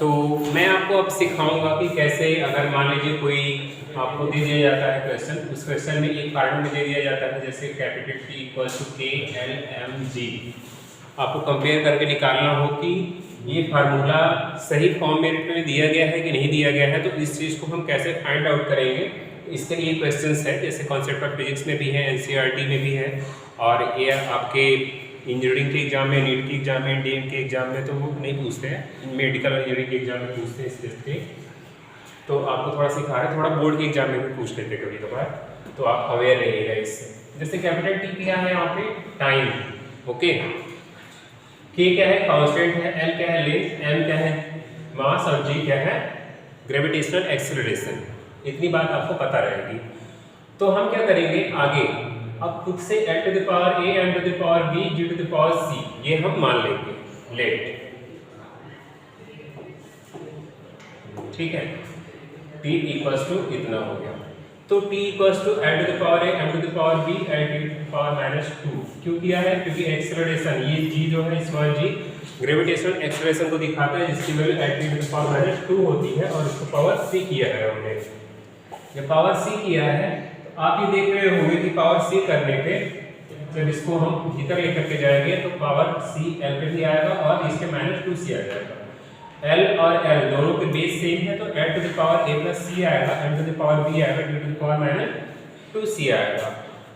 तो मैं आपको अब सिखाऊंगा कि कैसे, अगर मान लीजिए कोई आपको दे दिया जाता है क्वेश्चन, उस क्वेश्चन में एक फार्मूला में दे दिया जाता है जैसे कैपिटल T इक्वल टू के एल एम जी, आपको कंपेयर करके निकालना हो कि ये फार्मूला सही फॉर्म में दिया गया है कि नहीं दिया गया है। तो इस चीज़ को हम कैसे फाइंड आउट करेंगे, इसके लिए क्वेश्चंस है जैसे कॉन्सेप्ट ऑफ फिजिक्स में भी है, एनसीईआरटी में भी है, और ये आपके इंजीनियरिंग के एग्जाम में, नीट के एग्जाम में, डीएम के एग्जाम में तो वो नहीं पूछते हैं, मेडिकल इंजीनियरिंग के एग्जाम में पूछते हैं इस टेस्ट के। तो आपको थोड़ा सिखा रहे, थोड़ा बोर्ड के एग्जाम में भी पूछ लेते कभी कभार, तो आप अवेयर रहिएगा इससे। जैसे कैपिटल टी क्या है यहाँ पे, टाइम, ओके, के क्या है, कांस्टेंट है, एल क्या है, लेंथ, एम क्या है, मास, और जी क्या है, ग्रेविटेशनल एक्सेलरेशन। इतनी बात आपको पता रहेगी। तो हम क्या करेंगे आगे, अब खुद से L to the power A, M to the power B, G to the power C, ये हम मान लेंगे, लेट, ठीक है। t इक्वल्स टू इतना हो गया, तो t equals to L to the power A, M to the power B, L to the power -2। क्यों किया है, क्योंकि एक्सेलरेशन, ये g जो है, स्मॉल g ग्रेविटेशनल एक्सेलरेशन को दिखाता है, जिसकी value L to the power -2 होती है, और इसको पावर c किया है हमने। जब पावर c किया है तो आप ये देख रहे होंगे कि पावर c करने पे जब इसको हम इधर लेकर के जाएंगे तो पावर c l पे भी आएगा और इसके -2c आ जाएगा। l और l दोनों के बेस सेम है, तो l to the power a plus c आएगा, m to the power b आएगा, d to the power -2c आएगा।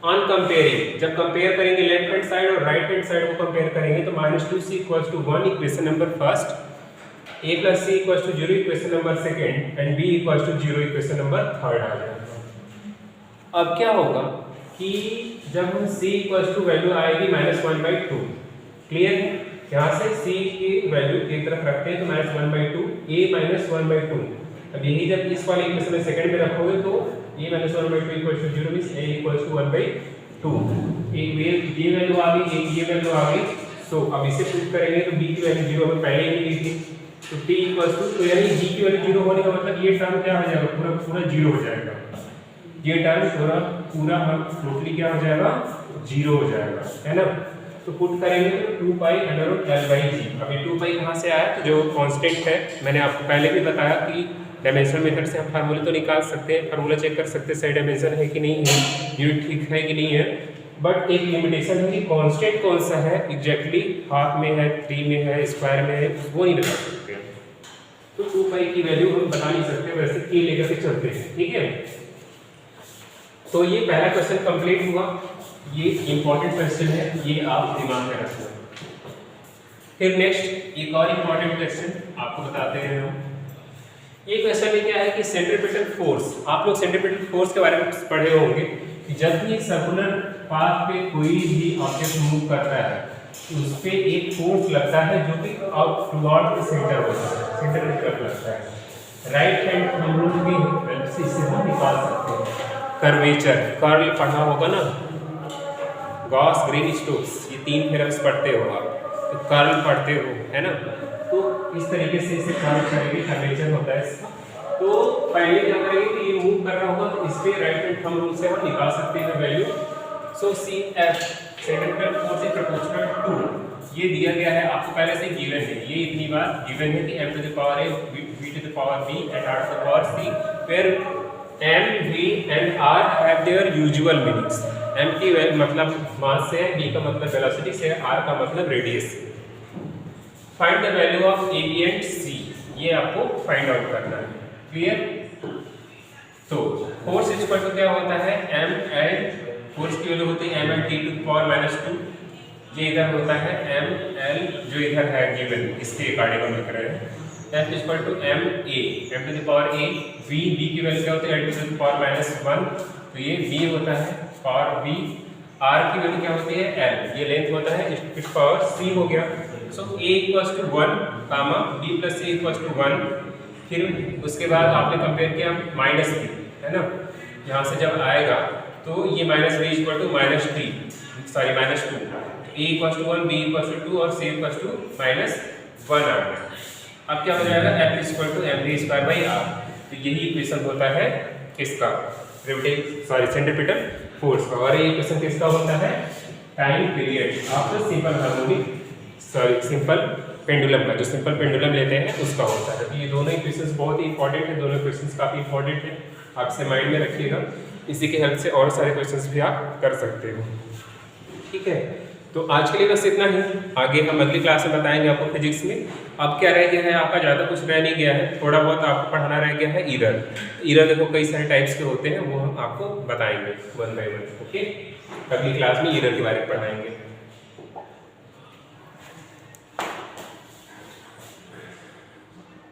ऑन कंपेयरिंग, जब कंपेयर करेंगे लेफ्ट हैंड साइड और राइट हैंड साइड को कंपेयर करेंगे तो -2c equals to 1 equation number first, a plus c equals to 0 equation number second, and b equals to 0 equation number third आ जाएगा। अब क्या होगा कि जब हम c इक्वल्स टू वैल्यू आएगी -1/2, क्लियर है, यहाँ से c की वैल्यू एक तरफ रखते हैं तो -1/2, a -1/2। अब यही जब इस वाले इक्वेशन में सेकंड में रखोगे तो a -1/2 equals to 0 means a equals to 1/2। एक ये वैल्यू आ गई, एक ये वैल्यू आ गई। सो अब इसे प्रूव करेंगे तो b की वैल्यू 0 हमें पहले ही ली थी, तो t इक्वल्स टू, तो यानी g की वैल्यू 0 होने का मतलब ये टर्म क्या हो जाएगा, पूरा 0 हो जाएगा। ये टर्म पूरा हम टोटली क्या हो जाएगा, 0 हो जाएगा, है ना। तो पुट करेंगे तो 2π/L/g। अब ये 2π कहाँ से आया, तो जो कांस्टेंट है, मैंने आपको पहले भी बताया कि डायमेंशन मेथड से हम फार्मूले तो निकाल सकते हैं, फार्मूला चेक कर सकते हैं सही डायमेंशन है कि नहीं है, यूनिट ठीक है कि नहीं है, बट एक लिमिटेशन है कि कांस्टेंट कौन सा है एग्जैक्टली, हाफ में है, 3 में है, स्क्वायर में है, वो नहीं बता सकते। तो 2π की वैल्यू हम बता नहीं सकते, वैसे k लेकर के चलते हैं, ठीक है। तो ये पहला क्वेश्चन कंप्लीट हुआ, ये इंपॉर्टेंट क्वेश्चन है, ये आप दिमाग में रखना। फिर नेक्स्ट एक और इंपॉर्टेंट क्वेश्चन आपको बताते हैं हम। ये क्वेश्चन में क्या है कि सेंट्रीपिटल फोर्स, आप लोग सेंट्रीपिटल फोर्स के बारे में पढ़े होंगे कि जब भी सर्कुलर पाथ पे कोई भी ऑब्जेक्ट मूव करता है तो उस पे एक फोर्स लगता है जो कि टुवर्ड द सेंटर होता है, सेंटर की तरफ लगता है। राइट हैंड हम लोग भी हेल्प से इसे हम निकाल सकते हैं। कर्वेचर, कर्ल पढ़ा होगा ना, गॉस, ग्रीन स्टोक्स, ये 3 थ्योरम्स पढ़ते हो आप, तो कर्ल पढ़ते हो, है ना। तो इस तरीके से इसे कर्ल करेंगे, कर्वेचर होता है इसका। तो पहले क्या करेंगे कि ये मूव कर रहा होगा तो इस पे राइट हैंड थंब रूल से हम निकाल सकते हैं value. So CF centripetal force is proportional to, ये दिया गया है आपको पहले से गिवन है, ये इतनी बात गिवन है कि m to the power a, v to the power b and r to the power c, where m, v and r have their usual meanings. m की मतलब मास से है, v का मतलब वेलोसिटी से है, r का मतलब रेडियस से। Find the value of a, b and c, ये आपको फाइंड आउट करना है, क्लियर। तो फोर्स इक्वल टू क्या होता है, m एंड फोर्स की वैल्यू होती है m and t to the power -2, ये इधर होता है m l जो इधर है गिवन, इसके अकॉर्डिंग हम लिख रहे हैं। f equal to m a, m to the power a, v की वैल्यू क्या होती है l टू द पावर -1, तो ये v होता है पावर v, r की वैल्यू क्या होती है l, ये लेंथ होता है, इसकी पावर c हो गया। So a equals to 1 comma b plus c equals to 1, फिर उसके बाद आपने कंपेयर किया -b, है ना, यहाँ से जब आएगा तो ये -b equal to -3, sorry -2, a equals to 1, b equals to 2 और c इक्वल्स टू -1 आ गया। अब क्या हो जाएगा, f इक्वल टू mv²/r, तो यही इक्वेशन होता है किसका, सेंट्रीपिटल फोर्स का। और ये इक्वेशन किसका होता है, time period after simple harmonic, sorry simple pendulum का, जो सिंपल पेंडुलम लेते हैं उसका होता है। तो ये दोनों इक्वेशंस बहुत ही इंपॉर्टेंट है, दोनों इक्वेशंस काफ़ी इंपॉर्टेंट है, आप इसे माइंड में रखिएगा। इसी की हेल्प से और सारे क्वेश्चंस भी आप कर सकते हो। ठीक है, तो आज के लिए बस इतना ही। आगे हम अगली क्लास में बताएंगे आपको फिजिक्स में। अब क्या रह गया है आपका, ज़्यादा कुछ रह नहीं गया है, थोड़ा बहुत आपको पढ़ाना रह गया है ईरर। ईरर देखो कई सारे टाइप्स के होते हैं, वो हम आपको बताएंगे वन बाय वन। ओके, अगली क्लास में ईरर के बारे में पढ़ाएंगे।